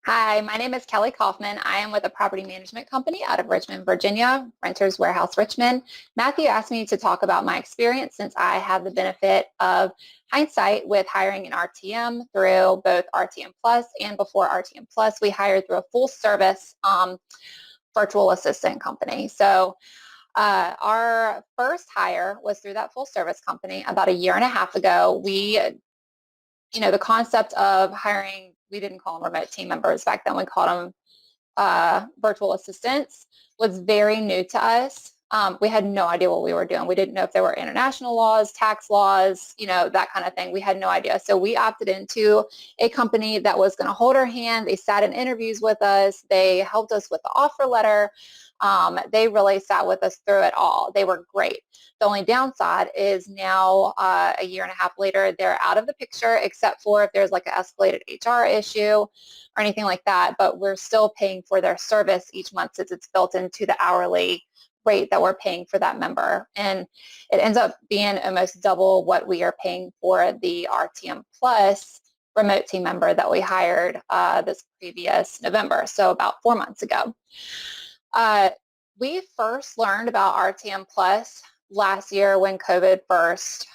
Hi, my name is Kelly Kaufman. I am with a property management company out of Richmond, Virginia, Renters Warehouse Richmond. Matthew asked me to talk about my experience since I have the benefit of hindsight with hiring an RTM through both RTM Plus and before RTM Plus, we hired through a full service virtual assistant company. So our first hire was through that full service company about a year and a half ago. The concept of hiring, we didn't call them remote team members back then, we called them virtual assistants, was very new to us. We had no idea what we were doing. We didn't know if there were international laws, tax laws, that kind of thing. We had no idea. So we opted into a company that was going to hold our hand. They sat in interviews with us. They helped us with the offer letter. They really sat with us through it all. They were great. The only downside is now a year and a half later, they're out of the picture except for if there's like an escalated HR issue or anything like that, but we're still paying for their service each month since it's built into the hourly rate that we're paying for that member. And it ends up being almost double what we are paying for the RTM Plus remote team member that we hired this previous November, so about 4 months ago. We first learned about RTM Plus last year when COVID first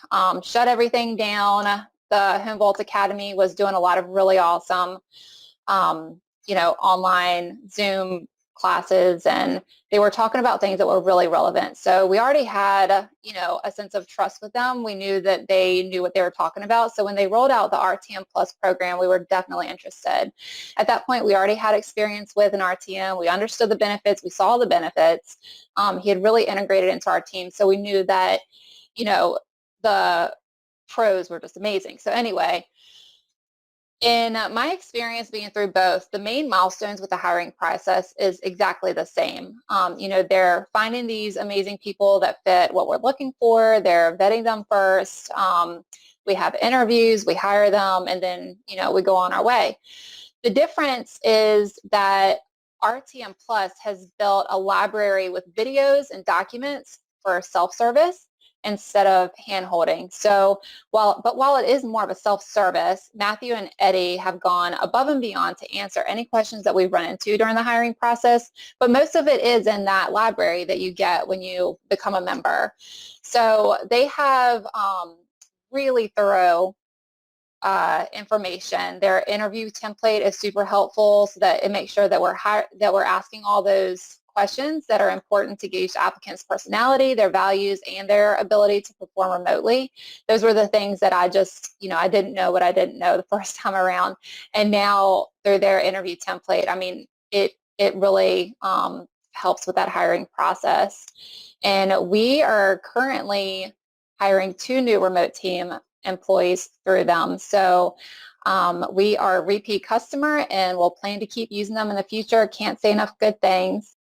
shut everything down. The Home Vault Academy was doing a lot of really awesome, online Zoom classes, and they were talking about things that were really relevant. So we already had, a sense of trust with them. We knew that they knew what they were talking about. So when they rolled out the RTM Plus program, we were definitely interested. At that point, we already had experience with an RTM. We understood the benefits. We saw the benefits. He had really integrated into our team. So we knew that, the pros were just amazing. So anyway, in my experience being through both, the main milestones with the hiring process is exactly the same. They're finding these amazing people that fit what we're looking for. They're vetting them first. We have interviews, we hire them, and then, we go on our way. The difference is that RTM Plus has built a library with videos and documents for self-service instead of hand-holding. So while it is more of a self-service, Matthew and Eddie have gone above and beyond to answer any questions that we run into during the hiring process, but most of it is in that library that you get when you become a member. So they have really thorough information. Their interview template is super helpful so that it makes sure that we're asking all those questions that are important to gauge the applicant's personality, their values, and their ability to perform remotely. Those were the things that I just, I didn't know what I didn't know the first time around. And now through their interview template, I mean, it really helps with that hiring process. And we are currently hiring 2 new remote team employees through them. So we are a repeat customer and we'll plan to keep using them in the future. Can't say enough good things.